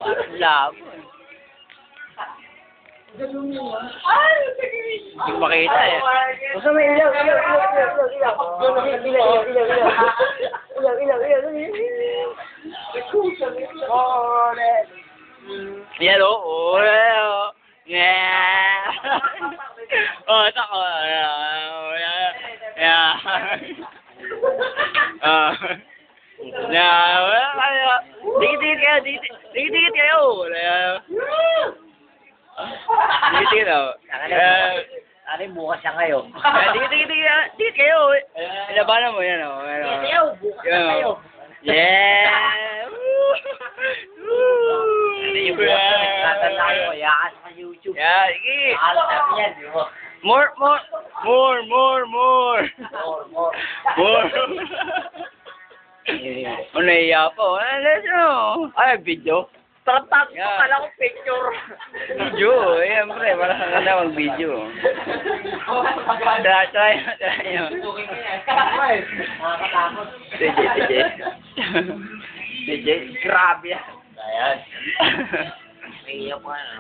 Parang labo. Hindi ko makita eh. Gusto mo ilaw, ilaw, Yan o. Oh, yeah. Oh, tako. Yeah. Dikit-dikit kayo, dikit-dikit kayo. Dikit-dikit kayo. Ano yung bukas siya kayo? Dikit kayo. Labanan mo yan o. Kayo, bukas na kayo. Yeah! Ano yung bukas na nagtatanda kayo, kaya sa YouTube. Yeah, sige. Alam namin yan, di ba? More. Ano naiya po? Ano? Ay, video. Tatak ko Yeah. pala ko picture. Video. Siyempre, wala kang ganda mag-video. Try nyo. Nakakatakot. DJ. Grabe yan. Ayan. May iyak pa na.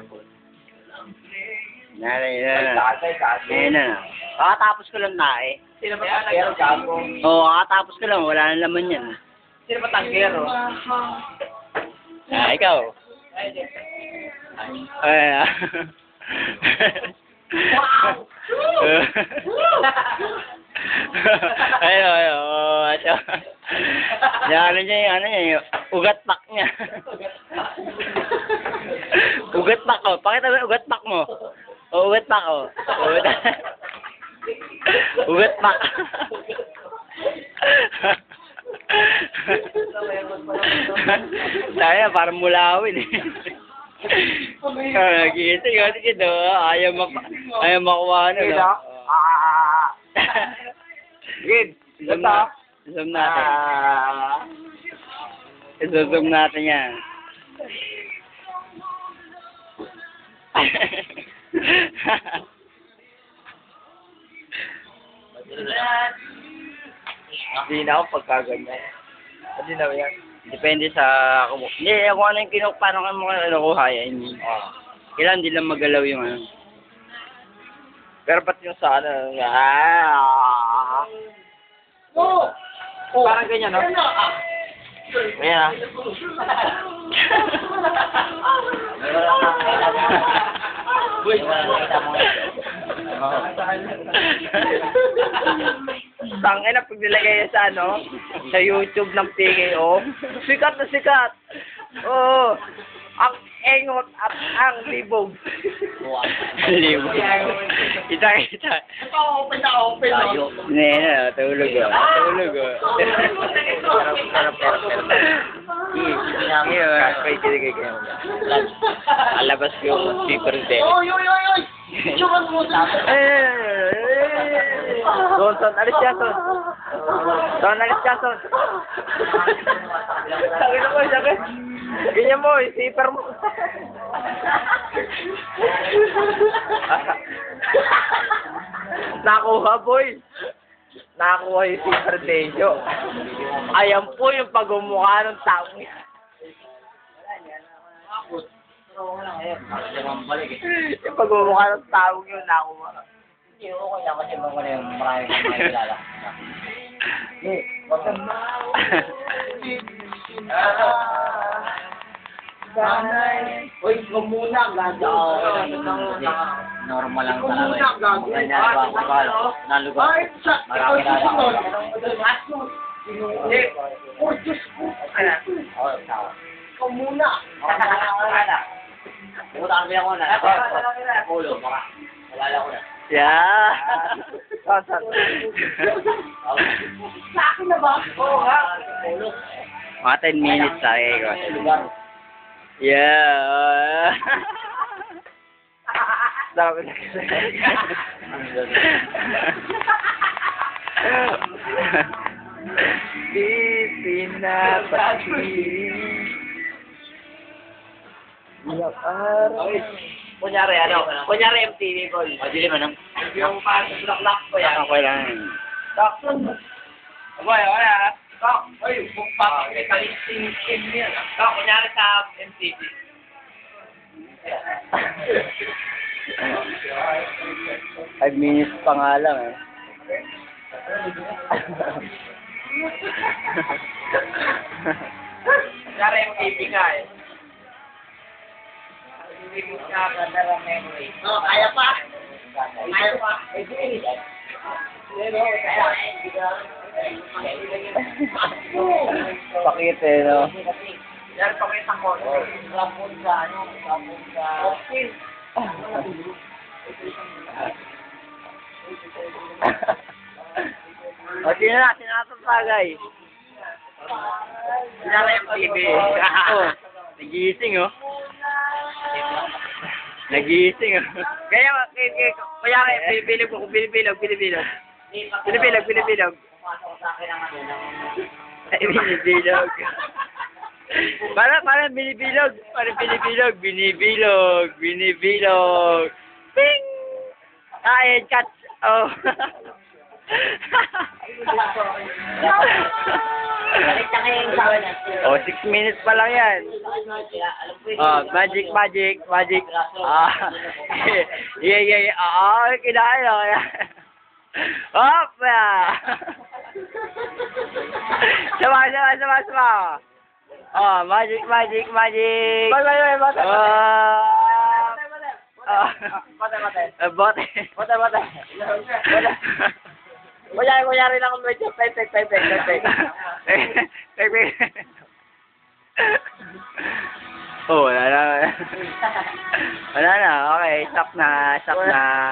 Yan na. Kakatapos ko lang na eh. Sino ba tanggero, gago? Oo, kakatapos ko lang. Wala na laman yan. Sino ba tanggero? Ikaw. Ay. Wow! Ayun. Ano niya yung ugat pak niya. Ugat pak ko. Pakita mo yung ugat pak mo. O, ugat pak ko. Ugat pak. Saya parang mulawin eh. Sige. Ayaw makuha na. No? Good. Zoom natin. Zoom natin yan. Hindi na ako pagkaganyan. Hindi na yan. Depende sa hindi, kung ano yung paano ka mo kinukuha yan. Kailangan hindi lang magalaw yung ano. Pero ba't yung sa ano? Parang ganyan, no? Ayan, ah. Uy! Tangin na pag nilagay yan sa ano, sa YouTube ng PKO, sikat na sikat. Oo. Ang engot at ang libog. Libog. Kita. Open na. Nena, tulog o. Alabas ko yung super dead. Oy! Chuman mo sa Son, alis siya, Son. Alis siya, Son. Sakit. Ganyan mo, zipper mo. Nakuha, boy. Nakuha yung zipper Dejo. Ayan po yung pagmumukha ng taong yan. Yung pagmumukha ng taong yun, nakuha. Hindi, okay lang kasi mga na yung maraming kilala. Uy, huwag muna, gago. Normal lang talaga. Ginagawa ko ba? Nalugar. Marami na lang. Hindi. Oh, Diyos ko. Ikaw muna. Pumunta kami ako na. Pulo, baka. Wala ko na. Yeah. Sa akin na ba? Oo nga. Mga 10 minutes tayo ko. Yeah. Dami na kasi. Di pinapatid. Ilang araw. Kunyari MTV ko. Pwede naman ang... Yung parang lock ko yan. Okay lang. Lock. Aboy, wala. Lock. Oy, bukpak. May kalisting niya. Lock, kunyari sa MTV. Five minutes pa nga lang eh. Kaya yung baby ka eh. Baby ka, ganda ng memory. Oh, kaya pa? Kaya pa? Pakit eh, no? Yan, pakita ko. Rapon sa ano? Rapon sa... O, sino na? Sino na itong tagay? Kaya yung baby. Oh, nagising oh. Nagising oh. Kaya binibilog ko, binibilog. Binibilog. Ay, binibilog. Para binibilog. Binibilog. Ping! Ay, cut. Oh. Oh, 6 minutes pa lang yan. Oh, magic. Ah. Yeah. Ah, kinain. Hop! Sama. Oh, magic. Bye. Bote. Kunyari lang kung medyo pepek. Oh, wala na. Okay, stop na.